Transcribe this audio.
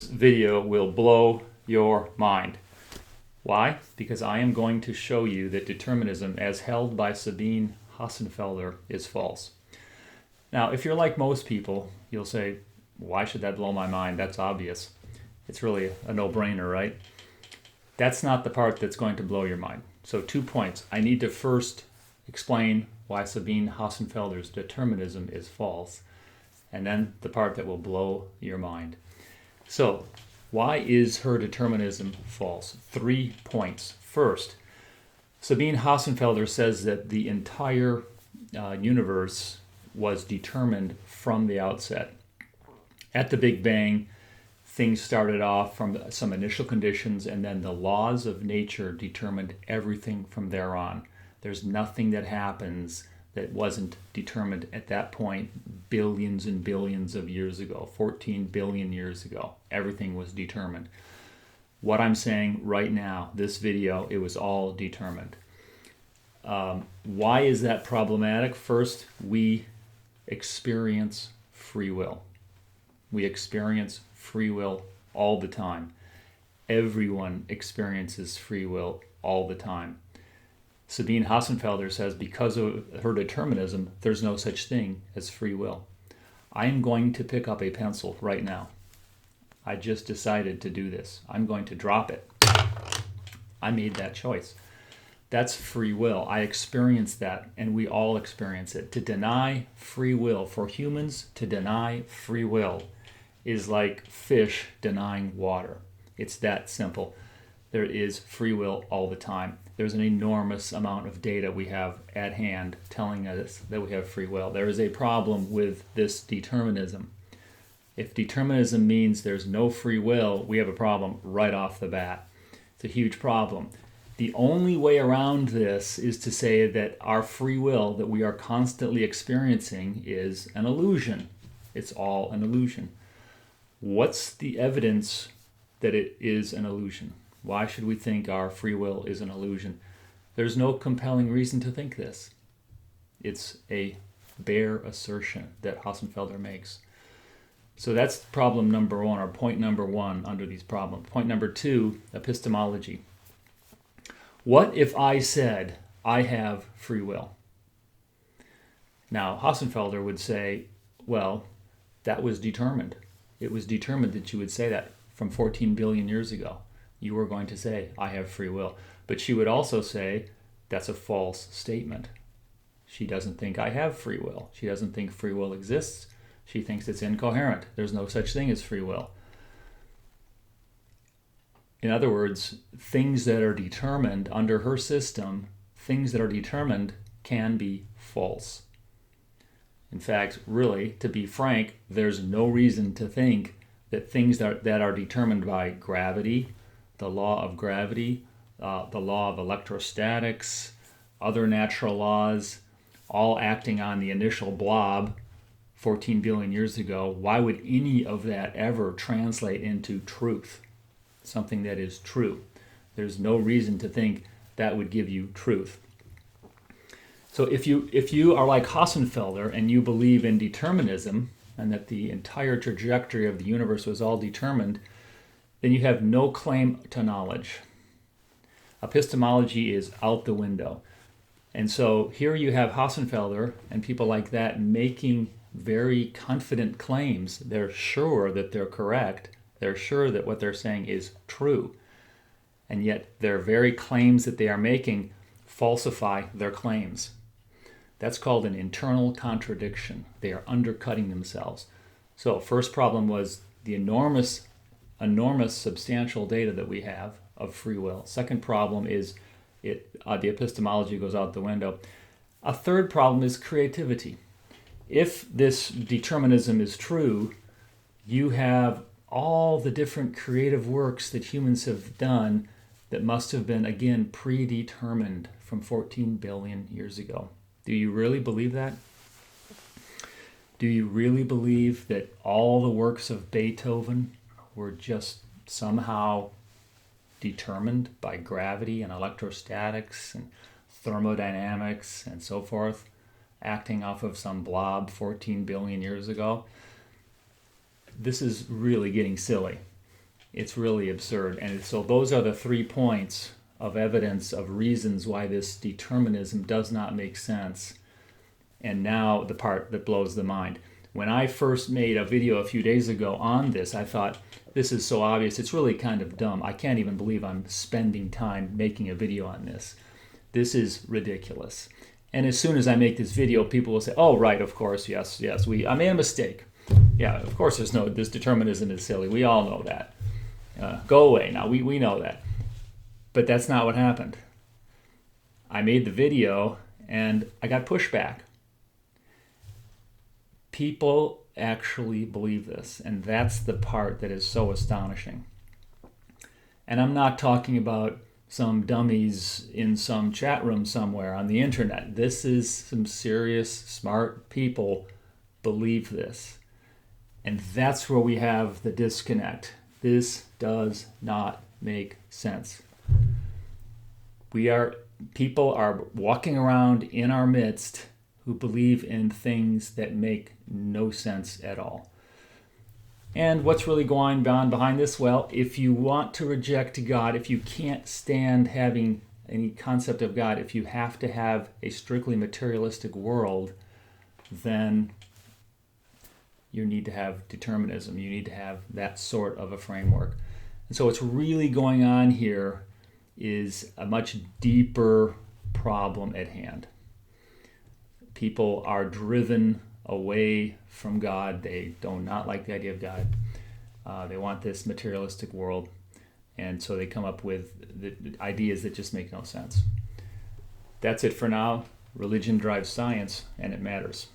Video will blow your mind. Why? Because I am going to show you that determinism, as held by Sabine Hossenfelder, is false. Now, if you're like most people, you'll say, why should that blow my mind? That's obvious. It's really a no-brainer, right? That's not the part that's going to blow your mind. So 2 points. I need to first explain why Sabine Hossenfelder's determinism is false, and then the part that will blow your mind. So, why is her determinism false? 3 points. First, Sabine Hossenfelder says that the entire universe was determined from the outset. At the Big Bang, things started off from some initial conditions, and then the laws of nature determined everything from there on. There's nothing that happens that wasn't determined at that point billions and billions of years ago, 14 billion years ago. Everything was determined. What I'm saying right now, this video, it was all determined. Why is that problematic? First, we experience free will. We experience free will all the time. Everyone experiences free will all the time. Sabine Hossenfelder says because of her determinism, there's no such thing as free will. I am going to pick up a pencil right now. I just decided to do this. I'm going to drop it. I made that choice. That's free will. I experienced that, and we all experience it. To deny free will, for humans to deny free will, is like fish denying water. It's that simple. There is free will all the time. There's an enormous amount of data we have at hand telling us that we have free will. There is a problem with this determinism. If determinism means there's no free will, we have a problem right off the bat. It's a huge problem. The only way around this is to say that our free will that we are constantly experiencing is an illusion. It's all an illusion. What's the evidence that it is an illusion? Why should we think our free will is an illusion? There's no compelling reason to think this. It's a bare assertion that Hossenfelder makes. So that's problem number one, or point number one under these problems. Point number two, epistemology. What if I said I have free will? Now, Hossenfelder would say, well, that was determined. It was determined that you would say that from 14 billion years ago. You were going to say, I have free will. But she would also say, that's a false statement. She doesn't think I have free will. She doesn't think free will exists. She thinks it's incoherent. There's no such thing as free will. In other words, things that are determined under her system, things that are determined can be false. In fact, really, to be frank, there's no reason to think that things that are determined by gravity, the law of gravity, the law of electrostatics, other natural laws, all acting on the initial blob 14 billion years ago, why would any of that ever translate into truth? Something that is true. There's no reason to think that would give you truth. So if you are like Hossenfelder and you believe in determinism and that the entire trajectory of the universe was all determined, then you have no claim to knowledge. Epistemology is out the window. And so here you have Hossenfelder and people like that making very confident claims. They're sure that they're correct. They're sure that what they're saying is true. And yet their very claims that they are making falsify their claims. That's called an internal contradiction. They are undercutting themselves. So first problem was the enormous substantial data that we have of free will. Second problem is the epistemology goes out the window. A third problem is creativity. If this determinism is true, you have all the different creative works that humans have done that must have been, again, predetermined from 14 billion years ago. Do you really believe that? Do you really believe that all the works of Beethoven were just somehow determined by gravity and electrostatics and thermodynamics and so forth, acting off of some blob 14 billion years ago? This is really getting silly. It's really absurd. And so those are the 3 points of evidence, of reasons why this determinism does not make sense. And now the part that blows the mind. When I first made a video a few days ago on this, I thought, this is so obvious, it's really kind of dumb. I can't even believe I'm spending time making a video on this. This is ridiculous. And as soon as I make this video, people will say, oh, right, of course, yes, I made a mistake. Yeah, of course this determinism is silly. We all know that. Go away now, we know that. But that's not what happened. I made the video and I got pushback. People actually believe this, and that's the part that is so astonishing. And I'm not talking about some dummies in some chat room somewhere on the internet. This is some serious, smart people believe this. And that's where we have the disconnect. This does not make sense. People are walking around in our midst who believe in things that make no sense at all. And what's really going on behind this? Well, if you want to reject God, if you can't stand having any concept of God, if you have to have a strictly materialistic world, then you need to have determinism. You need to have that sort of a framework. And so what's really going on here is a much deeper problem at hand. People are driven away from God. They do not like the idea of God. They want this materialistic world. And so they come up with the ideas that just make no sense. That's it for now. Religion drives science, and it matters.